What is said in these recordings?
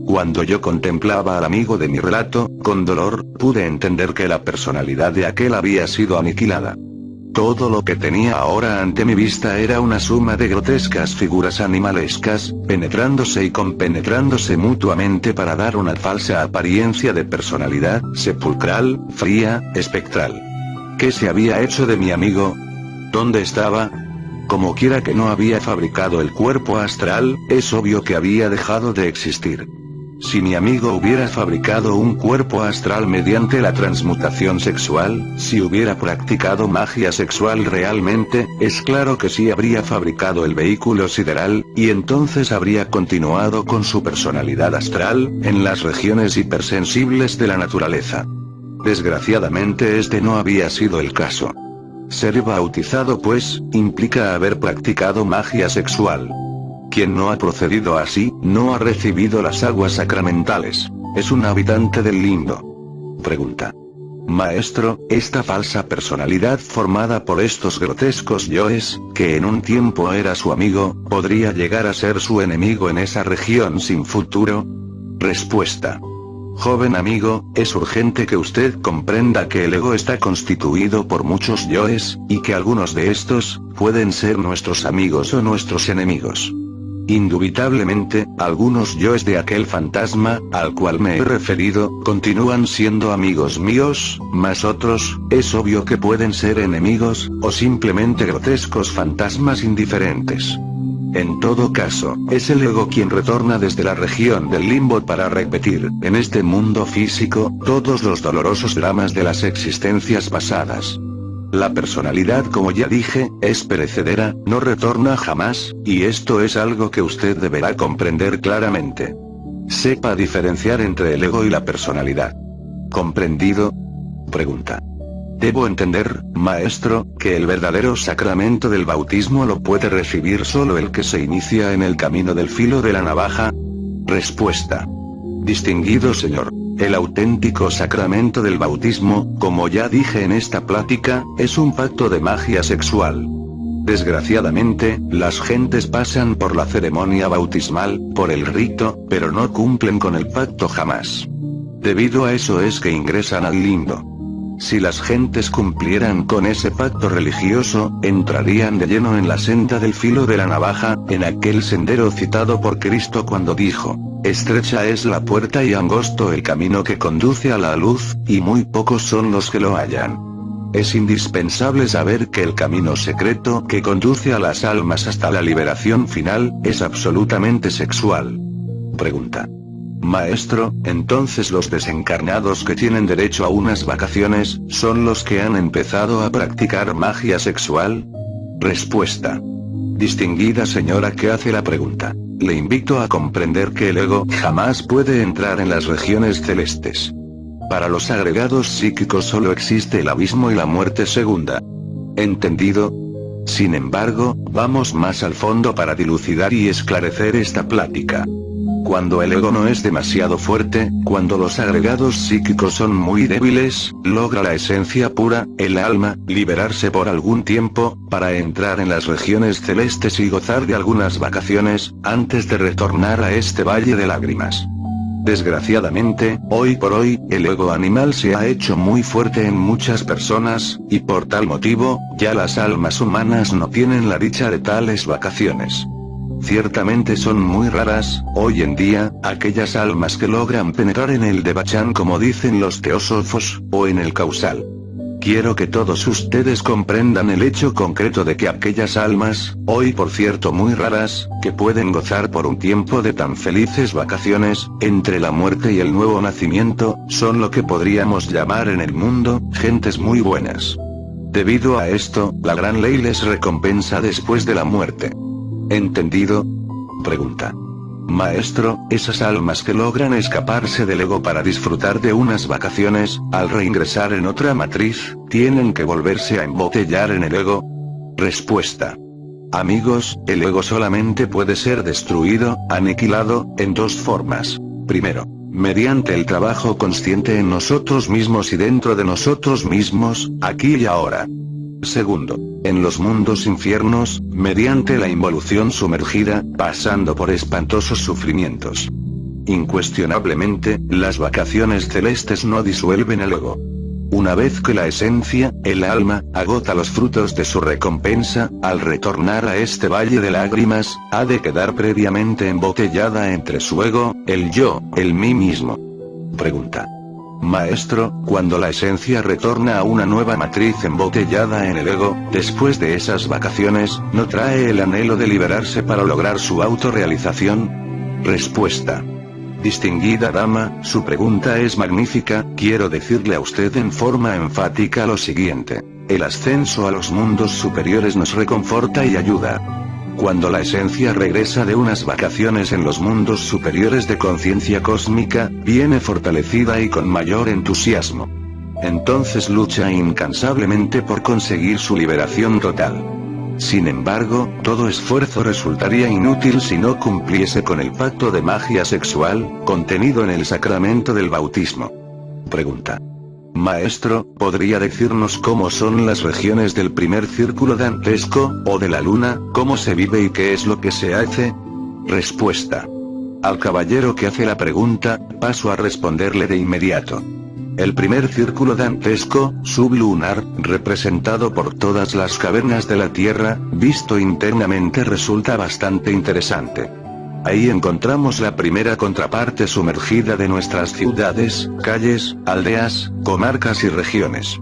Cuando yo contemplaba al amigo de mi relato, con dolor, pude entender que la personalidad de aquel había sido aniquilada. Todo lo que tenía ahora ante mi vista era una suma de grotescas figuras animalescas, penetrándose y compenetrándose mutuamente para dar una falsa apariencia de personalidad, sepulcral, fría, espectral. ¿Qué se había hecho de mi amigo? ¿Dónde estaba? Como quiera que no había fabricado el cuerpo astral, es obvio que había dejado de existir. Si mi amigo hubiera fabricado un cuerpo astral mediante la transmutación sexual, si hubiera practicado magia sexual realmente, es claro que sí habría fabricado el vehículo sideral, y entonces habría continuado con su personalidad astral, en las regiones hipersensibles de la naturaleza. Desgraciadamente este no había sido el caso. Ser bautizado pues, implica haber practicado magia sexual. Quien no ha procedido así, no ha recibido las aguas sacramentales. Es un habitante del limbo. Pregunta. Maestro, esta falsa personalidad formada por estos grotescos yoes, que en un tiempo era su amigo, ¿podría llegar a ser su enemigo en esa región sin futuro? Respuesta. Joven amigo, es urgente que usted comprenda que el ego está constituido por muchos yoes, y que algunos de estos, pueden ser nuestros amigos o nuestros enemigos. Indubitablemente, algunos yoes de aquel fantasma, al cual me he referido, continúan siendo amigos míos, mas otros, es obvio que pueden ser enemigos, o simplemente grotescos fantasmas indiferentes. En todo caso, es el ego quien retorna desde la región del limbo para repetir, en este mundo físico, todos los dolorosos dramas de las existencias pasadas. La personalidad, como ya dije, es perecedera, no retorna jamás, y esto es algo que usted deberá comprender claramente. Sepa diferenciar entre el ego y la personalidad. ¿Comprendido? Pregunta. Debo entender, maestro, que el verdadero sacramento del bautismo lo puede recibir solo el que se inicia en el camino del filo de la navaja. Respuesta. Distinguido señor. El auténtico sacramento del bautismo, como ya dije en esta plática, es un pacto de magia sexual. Desgraciadamente, las gentes pasan por la ceremonia bautismal, por el rito, pero no cumplen con el pacto jamás. Debido a eso es que ingresan al limbo. Si las gentes cumplieran con ese pacto religioso, entrarían de lleno en la senda del filo de la navaja, en aquel sendero citado por Cristo cuando dijo: estrecha es la puerta y angosto el camino que conduce a la luz, y muy pocos son los que lo hallan. Es indispensable saber que el camino secreto que conduce a las almas hasta la liberación final, es absolutamente sexual. Pregunta. Maestro, entonces los desencarnados que tienen derecho a unas vacaciones, ¿son los que han empezado a practicar magia sexual? Respuesta. Distinguida señora que hace la pregunta, le invito a comprender que el ego jamás puede entrar en las regiones celestes. Para los agregados psíquicos solo existe el abismo y la muerte segunda. ¿Entendido? Sin embargo, vamos más al fondo para dilucidar y esclarecer esta plática. Cuando el ego no es demasiado fuerte, cuando los agregados psíquicos son muy débiles, logra la esencia pura, el alma, liberarse por algún tiempo, para entrar en las regiones celestes y gozar de algunas vacaciones, antes de retornar a este valle de lágrimas. Desgraciadamente, hoy por hoy, el ego animal se ha hecho muy fuerte en muchas personas, y por tal motivo, ya las almas humanas no tienen la dicha de tales vacaciones. Ciertamente son muy raras, hoy en día, aquellas almas que logran penetrar en el Devachan como dicen los teósofos, o en el causal. Quiero que todos ustedes comprendan el hecho concreto de que aquellas almas, hoy por cierto muy raras, que pueden gozar por un tiempo de tan felices vacaciones, entre la muerte y el nuevo nacimiento, son lo que podríamos llamar en el mundo, gentes muy buenas. Debido a esto, la gran ley les recompensa después de la muerte. ¿Entendido? Pregunta. Maestro, esas almas que logran escaparse del ego para disfrutar de unas vacaciones, al reingresar en otra matriz, ¿tienen que volverse a embotellar en el ego? Respuesta. Amigos, el ego solamente puede ser destruido, aniquilado, en dos formas. Primero, mediante el trabajo consciente en nosotros mismos y dentro de nosotros mismos, aquí y ahora. Segundo, en los mundos infiernos, mediante la involución sumergida, pasando por espantosos sufrimientos. incuestionablemente, las vacaciones celestes no disuelven el ego. Una vez que la esencia, el alma, agota los frutos de su recompensa, al retornar a este valle de lágrimas, ha de quedar previamente embotellada entre su ego, el yo, el mí mismo. Pregunta. Maestro, cuando la esencia retorna a una nueva matriz embotellada en el ego, después de esas vacaciones, ¿no trae el anhelo de liberarse para lograr su autorrealización? Respuesta. Distinguida dama, su pregunta es magnífica, quiero decirle a usted en forma enfática lo siguiente. El ascenso a los mundos superiores nos reconforta y ayuda. Cuando la esencia regresa de unas vacaciones en los mundos superiores de conciencia cósmica, viene fortalecida y con mayor entusiasmo. Entonces lucha incansablemente por conseguir su liberación total. Sin embargo, todo esfuerzo resultaría inútil si no cumpliese con el pacto de magia sexual, contenido en el sacramento del bautismo. Pregunta. Maestro, ¿podría decirnos cómo son las regiones del primer círculo dantesco, o de la luna, cómo se vive y qué es lo que se hace? Respuesta. Al caballero que hace la pregunta, paso a responderle de inmediato. El primer círculo dantesco, sublunar, representado por todas las cavernas de la Tierra, visto internamente resulta bastante interesante. Ahí encontramos la primera contraparte sumergida de nuestras ciudades, calles, aldeas, comarcas y regiones.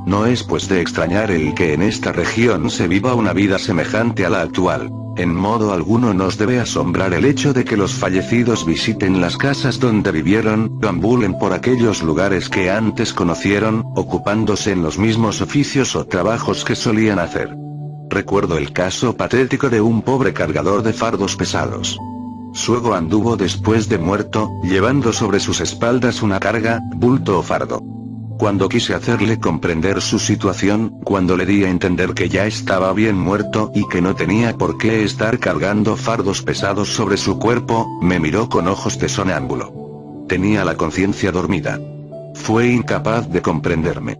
No es pues de extrañar el que en esta región se viva una vida semejante a la actual. En modo alguno nos debe asombrar el hecho de que los fallecidos visiten las casas donde vivieron, deambulen por aquellos lugares que antes conocieron, ocupándose en los mismos oficios o trabajos que solían hacer. Recuerdo el caso patético de un pobre cargador de fardos pesados. Su ego anduvo después de muerto, llevando sobre sus espaldas una carga, bulto o fardo. Cuando quise hacerle comprender su situación, cuando le di a entender que ya estaba bien muerto y que no tenía por qué estar cargando fardos pesados sobre su cuerpo, me miró con ojos de sonámbulo. Tenía la conciencia dormida. Fue incapaz de comprenderme.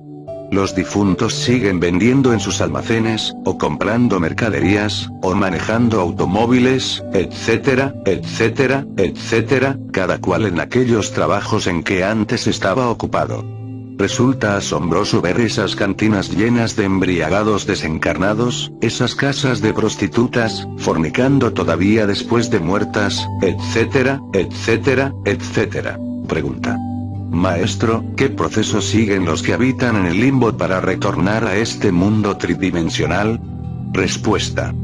Los difuntos siguen vendiendo en sus almacenes, o comprando mercaderías, o manejando automóviles, etcétera, etcétera, etcétera, cada cual en aquellos trabajos en que antes estaba ocupado. Resulta asombroso ver esas cantinas llenas de embriagados desencarnados, esas casas de prostitutas, fornicando todavía después de muertas, etcétera, etcétera, etcétera. Pregunta. Maestro, ¿qué procesos siguen los que habitan en el limbo para retornar a este mundo tridimensional? Respuesta.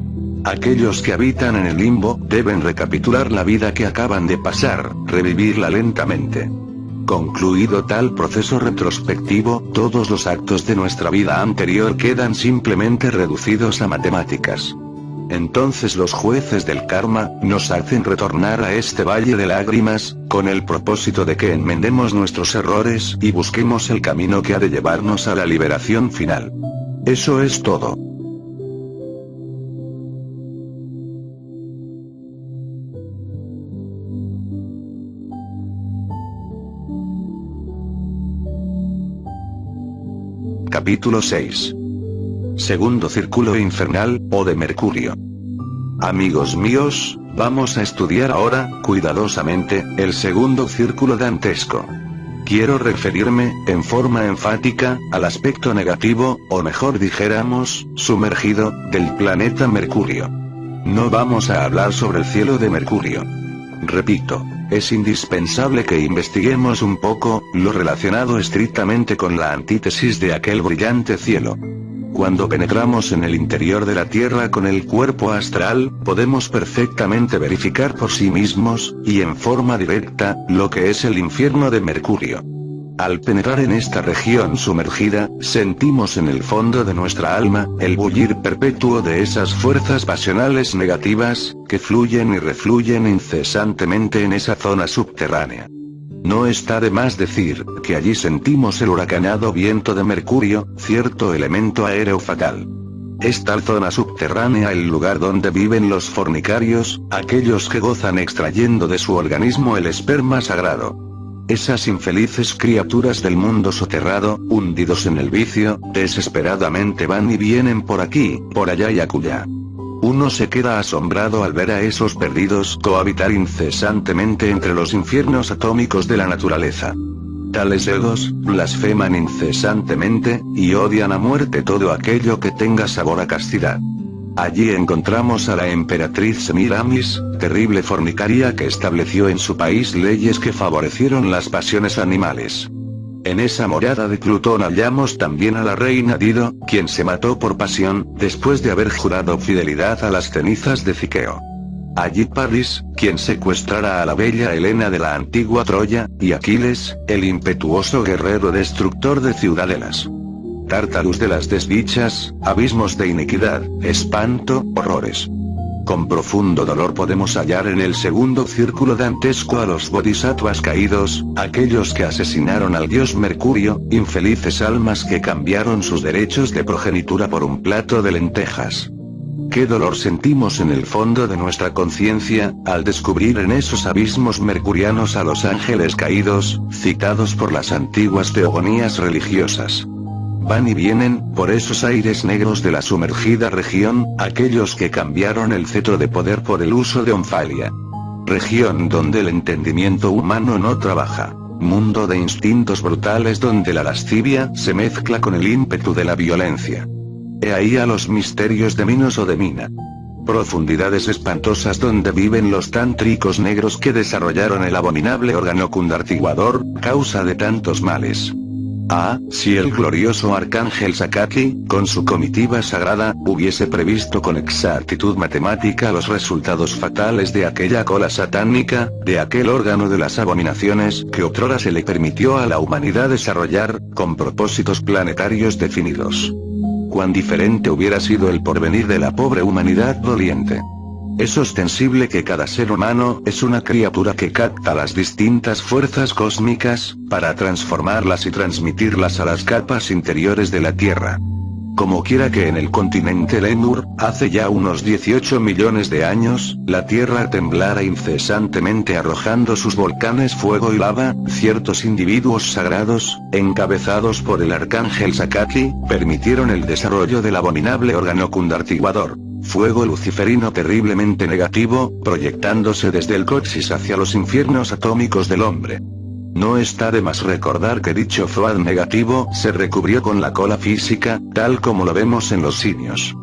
Aquellos que habitan en el limbo, deben recapitular la vida que acaban de pasar, revivirla lentamente. Concluido tal proceso retrospectivo, todos los actos de nuestra vida anterior quedan simplemente reducidos a matemáticas. Entonces los jueces del karma, nos hacen retornar a este valle de lágrimas, con el propósito de que enmendemos nuestros errores y busquemos el camino que ha de llevarnos a la liberación final. Eso es todo. Capítulo 6. Segundo círculo infernal, o de Mercurio. Amigos míos, vamos a estudiar ahora, cuidadosamente, el segundo círculo dantesco. Quiero referirme, en forma enfática, al aspecto negativo, o mejor dijéramos, sumergido, del planeta Mercurio. No vamos a hablar sobre el cielo de Mercurio. Repito, es indispensable que investiguemos un poco, lo relacionado estrictamente con la antítesis de aquel brillante cielo. Cuando penetramos en el interior de la Tierra con el cuerpo astral, podemos perfectamente verificar por sí mismos, y en forma directa, lo que es el infierno de Mercurio. Al penetrar en esta región sumergida, sentimos en el fondo de nuestra alma, el bullir perpetuo de esas fuerzas pasionales negativas, que fluyen y refluyen incesantemente en esa zona subterránea. No está de más decir, que allí sentimos el huracanado viento de Mercurio, cierto elemento aéreo fatal. Es tal zona subterránea el lugar donde viven los fornicarios, aquellos que gozan extrayendo de su organismo el esperma sagrado. Esas infelices criaturas del mundo soterrado, hundidos en el vicio, desesperadamente van y vienen por aquí, por allá y acullá. Uno se queda asombrado al ver a esos perdidos cohabitar incesantemente entre los infiernos atómicos de la naturaleza. Tales egos, blasfeman incesantemente, y odian a muerte todo aquello que tenga sabor a castidad. Allí encontramos a la emperatriz Semiramis, terrible fornicaria que estableció en su país leyes que favorecieron las pasiones animales. En esa morada de Plutón hallamos también a la reina Dido, quien se mató por pasión, después de haber jurado fidelidad a las cenizas de Ciqueo. Allí París, quien secuestrara a la bella Helena de la antigua Troya, y Aquiles, el impetuoso guerrero destructor de ciudadelas. Tártarus de las desdichas, abismos de iniquidad, espanto, horrores. Con profundo dolor podemos hallar en el segundo círculo dantesco a los bodhisattvas caídos, aquellos que asesinaron al dios Mercurio, infelices almas que cambiaron sus derechos de progenitura por un plato de lentejas. Qué dolor sentimos en el fondo de nuestra conciencia, al descubrir en esos abismos mercurianos a los ángeles caídos, citados por las antiguas teogonías religiosas. Van y vienen, por esos aires negros de la sumergida región, aquellos que cambiaron el cetro de poder por el uso de Onfalia. Región donde el entendimiento humano no trabaja. Mundo de instintos brutales donde la lascivia se mezcla con el ímpetu de la violencia. He ahí a los misterios de Minos o de Mina. Profundidades espantosas donde viven los tántricos negros que desarrollaron el abominable órgano cundartiguador, causa de tantos males. Ah, si el glorioso arcángel Sakati, con su comitiva sagrada, hubiese previsto con exactitud matemática los resultados fatales de aquella cola satánica, de aquel órgano de las abominaciones que otrora se le permitió a la humanidad desarrollar, con propósitos planetarios definidos. Cuán diferente hubiera sido el porvenir de la pobre humanidad doliente. Es ostensible que cada ser humano es una criatura que capta las distintas fuerzas cósmicas, para transformarlas y transmitirlas a las capas interiores de la Tierra. Como quiera que en el continente Lemur, hace ya unos 18 millones de años, la Tierra temblara incesantemente arrojando sus volcanes fuego y lava, ciertos individuos sagrados, encabezados por el arcángel Sakati, permitieron el desarrollo del abominable órgano cundartiguador. Fuego luciferino terriblemente negativo, proyectándose desde el coxis hacia los infiernos atómicos del hombre. No está de más recordar que dicho fuad negativo se recubrió con la cola física, tal como lo vemos en los simios.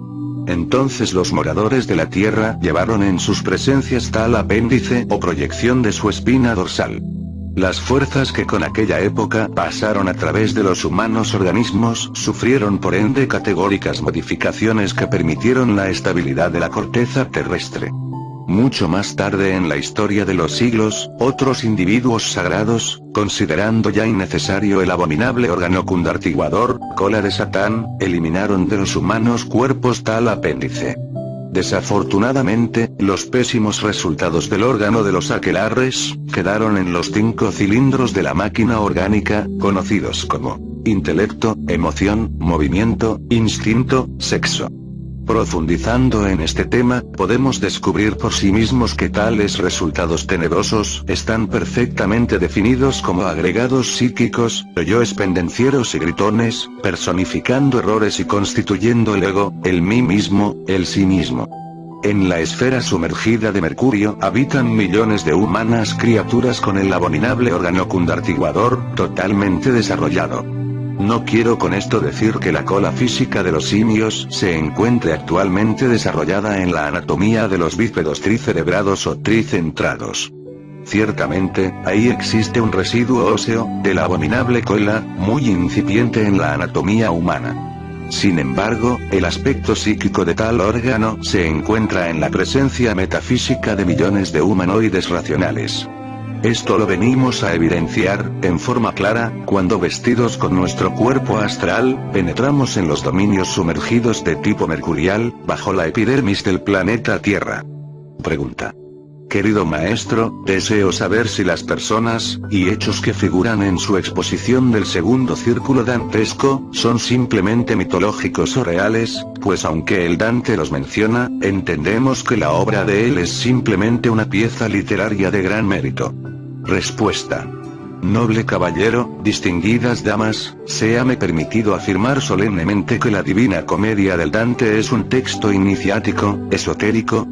Entonces los moradores de la Tierra llevaron en sus presencias tal apéndice o proyección de su espina dorsal. Las fuerzas que con aquella época pasaron a través de los humanos organismos sufrieron por ende categóricas modificaciones que permitieron la estabilidad de la corteza terrestre. Mucho más tarde en la historia de los siglos, otros individuos sagrados, considerando ya innecesario el abominable órgano cundartiguador, cola de Satán, eliminaron de los humanos cuerpos tal apéndice. Desafortunadamente, los pésimos resultados del órgano de los aquelarres, quedaron en los 5 cilindros de la máquina orgánica, conocidos como intelecto, emoción, movimiento, instinto, sexo. Profundizando en este tema, podemos descubrir por sí mismos que tales resultados tenebrosos están perfectamente definidos como agregados psíquicos, yoes pendencieros y gritones, personificando errores y constituyendo el ego, el mí mismo, el sí mismo. En la esfera sumergida de Mercurio habitan millones de humanas criaturas con el abominable órgano cundartiguador, totalmente desarrollado. No quiero con esto decir que la cola física de los simios se encuentre actualmente desarrollada en la anatomía de los bípedos tricerebrados o tricentrados. Ciertamente, ahí existe un residuo óseo, de la abominable cola, muy incipiente en la anatomía humana. Sin embargo, el aspecto psíquico de tal órgano se encuentra en la presencia metafísica de millones de humanoides racionales. Esto lo venimos a evidenciar, en forma clara, cuando vestidos con nuestro cuerpo astral, penetramos en los dominios sumergidos de tipo mercurial, bajo la epidermis del planeta Tierra. Pregunta. Querido maestro, deseo saber si las personas, y hechos que figuran en su exposición del segundo círculo dantesco, son simplemente mitológicos o reales, pues aunque el Dante los menciona, entendemos que la obra de él es simplemente una pieza literaria de gran mérito. Respuesta. Noble caballero, distinguidas damas, séame permitido afirmar solemnemente que la Divina Comedia del Dante es un texto iniciático, esotérico,